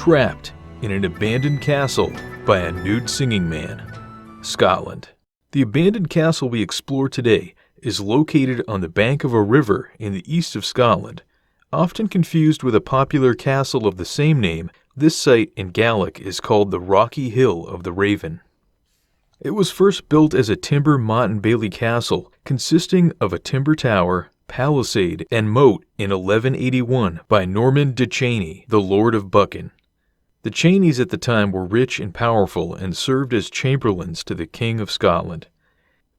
Trapped in an abandoned castle by a nude singing man. Scotland. The abandoned castle we explore today is located on the bank of a river in the east of Scotland. Often confused with a popular castle of the same name, this site in Gaelic is called the Rocky Hill of the Raven. It was first built as a timber motte and bailey castle, consisting of a timber tower, palisade, and moat in 1181 by Norman de Cheney, the Lord of Buchan. The Cheneys at the time were rich and powerful and served as chamberlains to the King of Scotland.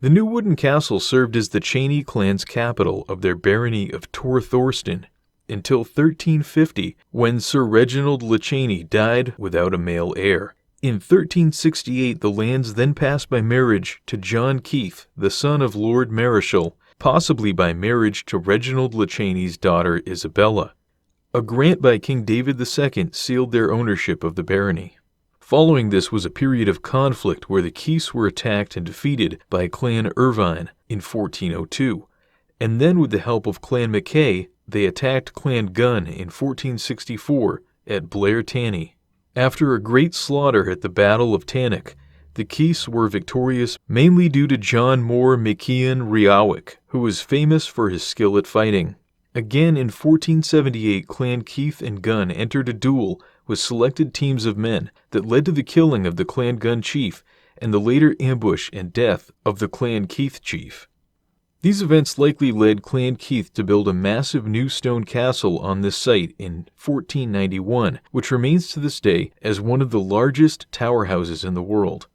The new wooden castle served as the Cheney clan's capital of their barony of Torthorston until 1350, when Sir Reginald le Cheney died without a male heir. In 1368, the lands then passed by marriage to John Keith, the son of Lord Marischal, possibly by marriage to Reginald le Cheney's daughter Isabella. A grant by King David II sealed their ownership of the barony. Following this was a period of conflict where the Keiths were attacked and defeated by Clan Irvine in 1402, and then with the help of Clan Mackay, they attacked Clan Gunn in 1464 at Blair Tanney. After a great slaughter at the Battle of Tannock, the Keiths were victorious mainly due to John Moore MacIan Riawick, who was famous for his skill at fighting. Again in 1478, Clan Keith and Gunn entered a duel with selected teams of men that led to the killing of the Clan Gunn chief and the later ambush and death of the Clan Keith chief. These events likely led Clan Keith to build a massive new stone castle on this site in 1491, which remains to this day as one of the largest tower houses in the world.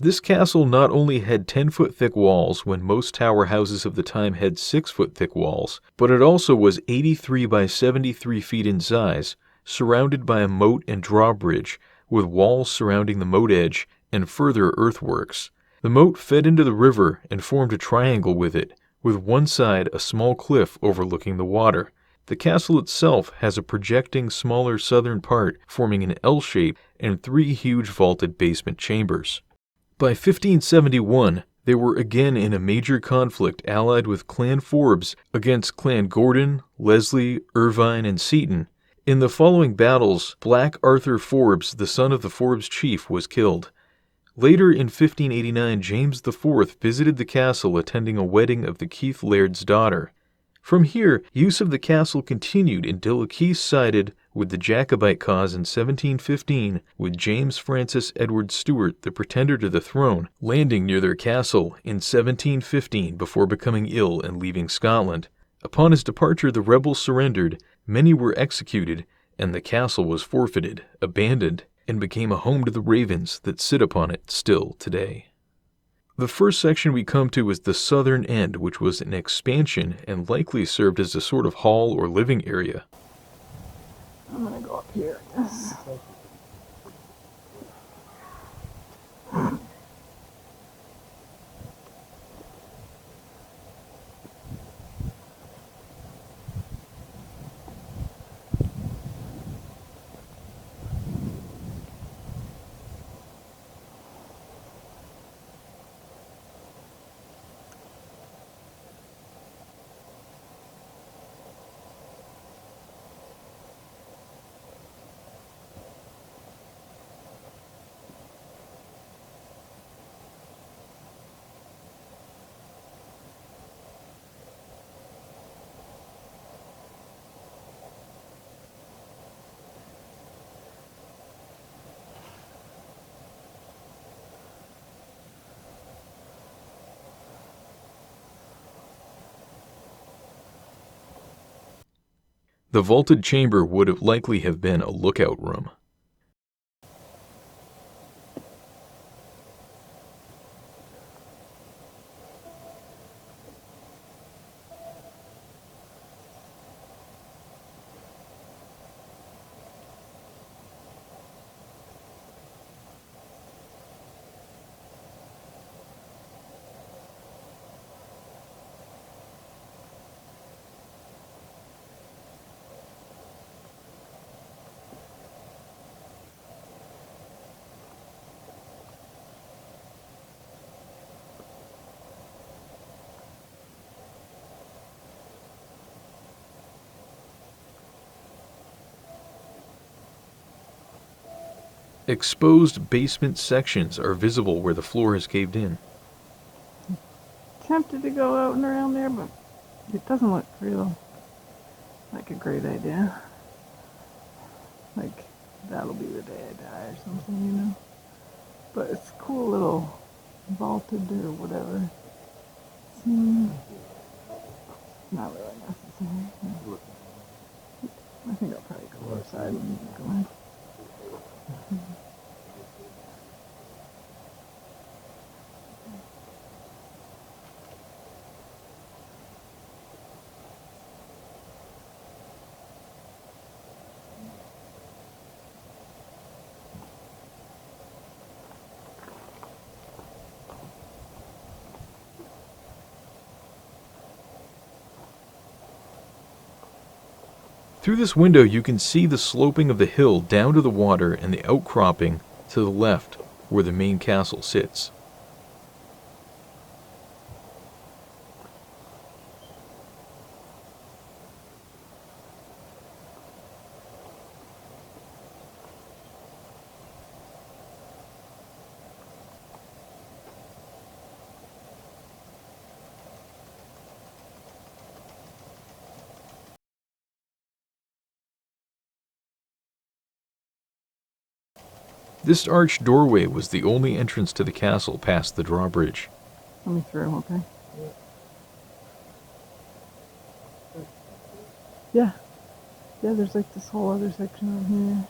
This castle not only had 10-foot thick walls when most tower houses of the time had 6-foot thick walls, but it also was 83 by 73 feet in size, surrounded by a moat and drawbridge, with walls surrounding the moat edge and further earthworks. The moat fed into the river and formed a triangle with it, with one side a small cliff overlooking the water. The castle itself has a projecting smaller southern part forming an L shape and 3 huge vaulted basement chambers. By 1571, they were again in a major conflict allied with Clan Forbes against Clan Gordon, Leslie, Irvine, and Seaton. In the following battles, Black Arthur Forbes, the son of the Forbes chief, was killed. Later in 1589, James IV visited the castle attending a wedding of the Keith Laird's daughter. From here, use of the castle continued until the Keiths sided with the Jacobite cause in 1715, with James Francis Edward Stuart, the pretender to the throne, landing near their castle in 1715 before becoming ill and leaving Scotland. Upon his departure, the rebels surrendered, many were executed, and the castle was forfeited, abandoned, and became a home to the ravens that sit upon it still today. The first section we come to is the southern end, which was an expansion and likely served as a sort of hall or living area. I'm gonna go up here. The vaulted chamber would have likely have been a lookout room. Exposed basement sections are visible where the floor has caved in. Tempted to go out and around there, but it doesn't look real like a great idea. Like, that'll be the day I die or something, you know? But it's cool little vaulted or whatever. Not really necessary. No. I think I'll probably go outside and go in. Through this window you can see the sloping of the hill down to the water and the outcropping to the left where the main castle sits. This arched doorway was the only entrance to the castle past the drawbridge. Let me through, okay? Yeah. Yeah, there's like this whole other section over here.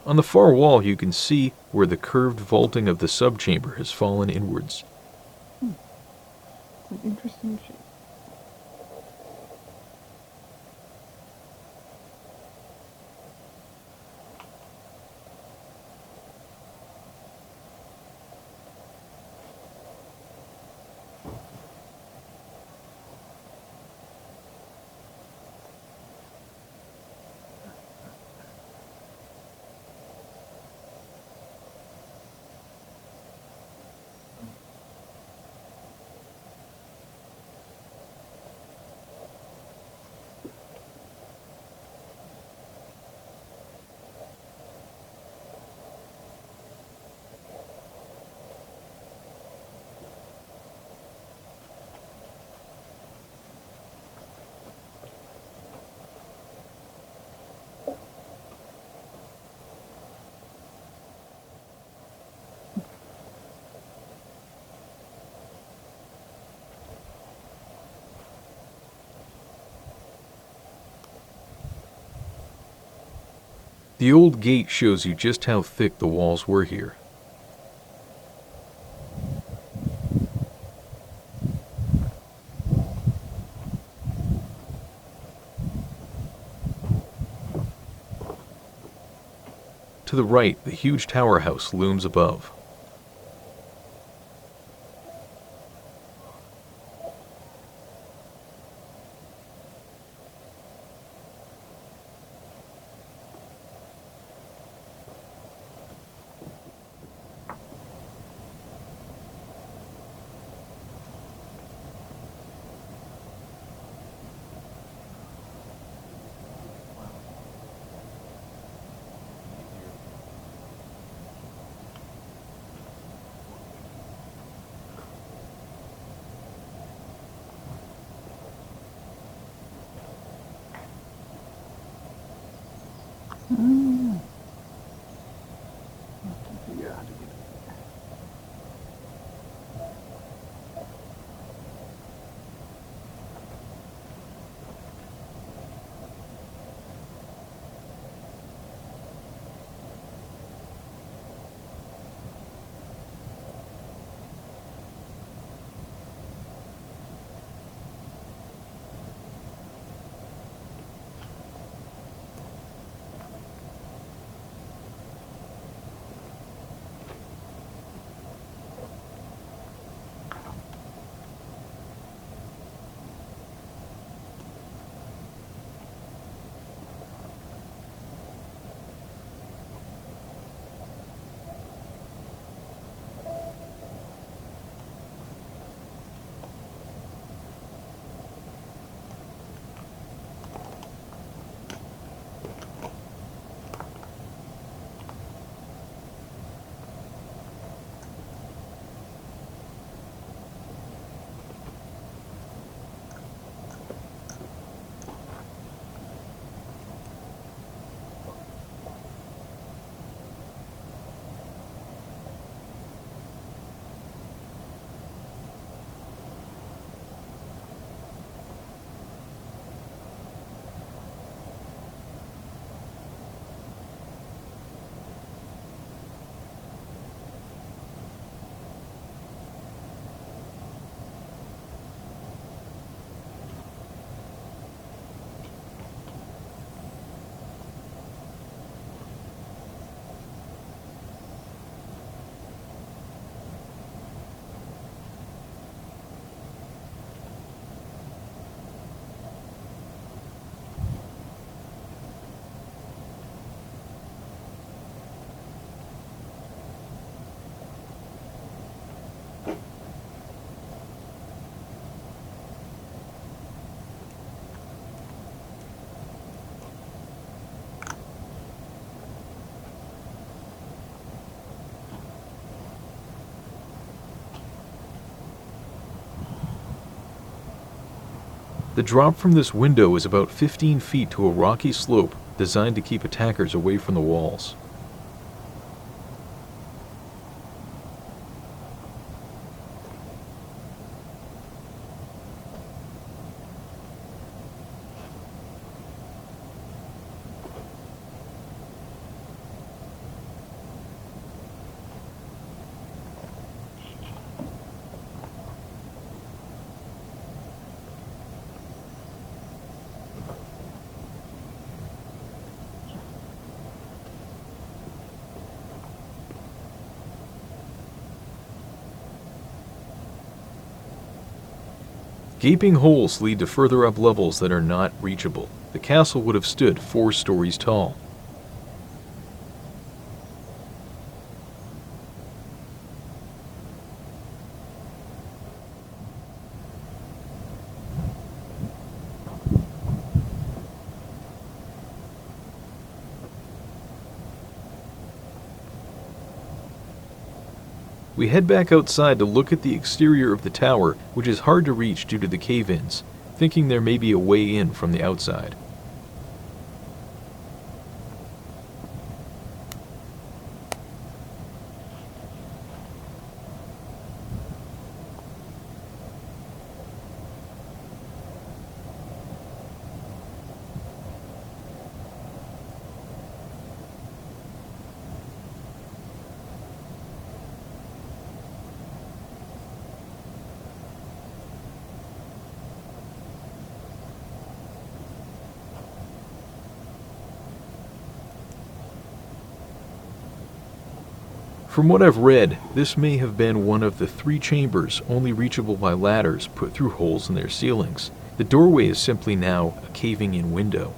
On the far wall you can see where the curved vaulting of the subchamber has fallen inwards. It's an interesting shape. The old gate shows you just how thick the walls were here. To the right, the huge tower house looms above. figure out how to get it. The drop from this window is about 15 feet to a rocky slope designed to keep attackers away from the walls. Gaping holes lead to further up levels that are not reachable. The castle would have stood 4 stories tall. We head back outside to look at the exterior of the tower, which is hard to reach due to the cave-ins, thinking there may be a way in from the outside. From what I've read, this may have been one of the 3 chambers only reachable by ladders put through holes in their ceilings. The doorway is simply now a caving-in window.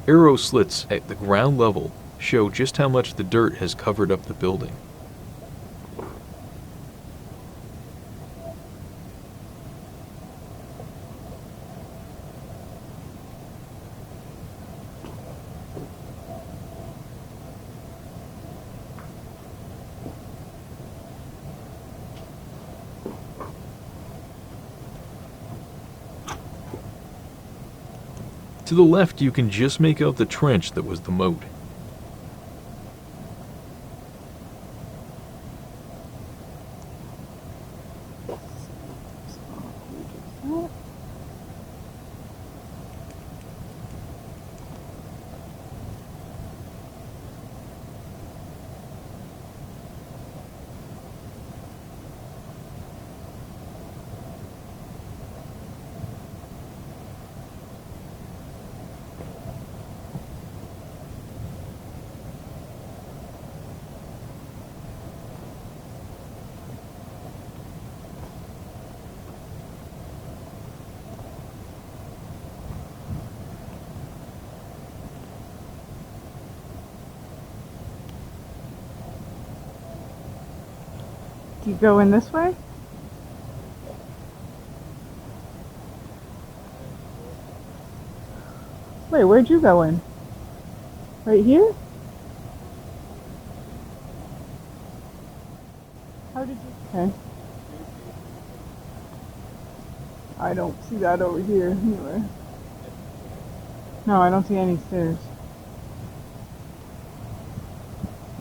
Arrow slits at the ground level show just how much the dirt has covered up the building. To the left, you can just make out the trench that was the moat. Do you go in this way? Wait, where'd you go in? Right here? How did you? Okay. I don't see that over here anywhere. No, I don't see any stairs.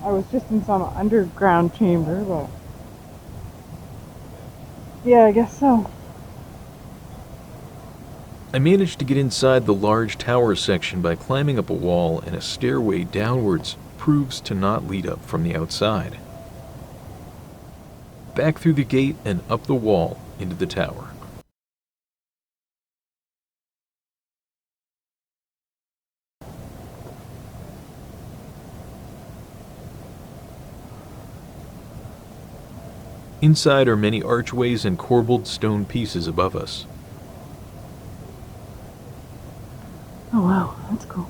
I was just in some underground chamber, but yeah, I guess so. I managed to get inside the large tower section by climbing up a wall, and a stairway downwards proves to not lead up from the outside. Back through the gate and up the wall into the tower. Inside are many archways and corbelled stone pieces above us. Oh wow, that's cool.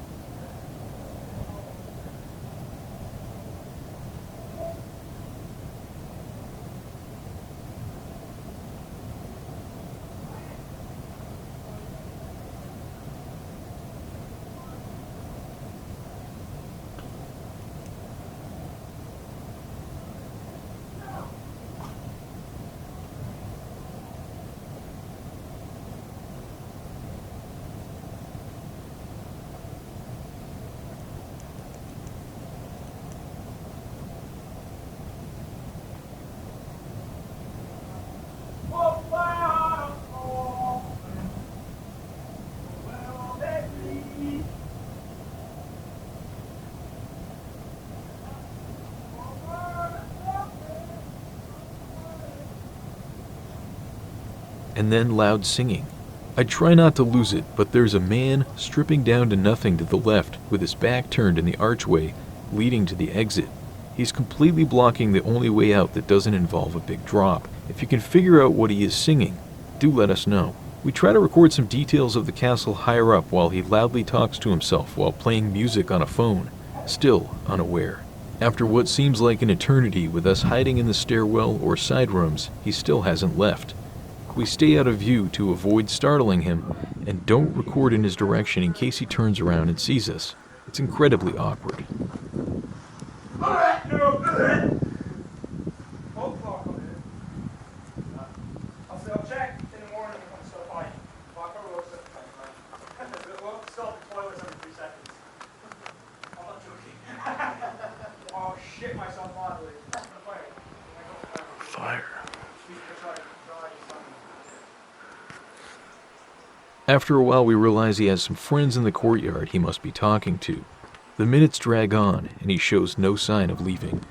And then loud singing. I try not to lose it, but there's a man stripping down to nothing to the left with his back turned in the archway leading to the exit. He's completely blocking the only way out that doesn't involve a big drop. If you can figure out what he is singing, do let us know. We try to record some details of the castle higher up while he loudly talks to himself while playing music on a phone, still unaware. After what seems like an eternity with us hiding in the stairwell or side rooms, he still hasn't left. We stay out of view to avoid startling him and don't record in his direction in case he turns around and sees us. It's incredibly awkward. I'll check in the morning when I'm still fine. But I probably will sit we'll stop the toilets every 3 seconds. I'm not joking. I'll shit myself badly. Fire. After a while, we realize he has some friends in the courtyard he must be talking to. The minutes drag on, and he shows no sign of leaving.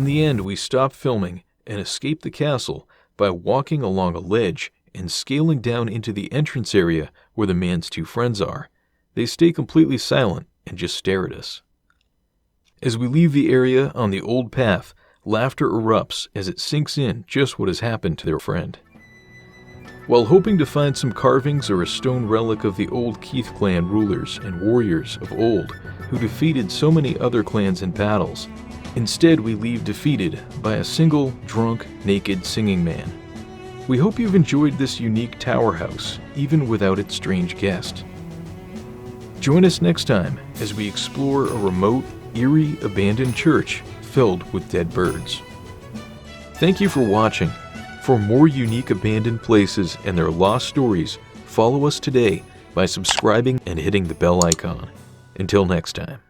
In the end, we stop filming and escape the castle by walking along a ledge and scaling down into the entrance area where the man's two friends are. They stay completely silent and just stare at us. As we leave the area on the old path, laughter erupts as it sinks in just what has happened to their friend. While hoping to find some carvings or a stone relic of the old Keith clan rulers and warriors of old who defeated so many other clans in battles, instead we leave defeated by a single, drunk, naked singing man. We hope you've enjoyed this unique tower house, even without its strange guest. Join us next time as we explore a remote, eerie, abandoned church filled with dead birds. Thank you for watching. For more unique abandoned places and their lost stories, follow us today by subscribing and hitting the bell icon. Until next time.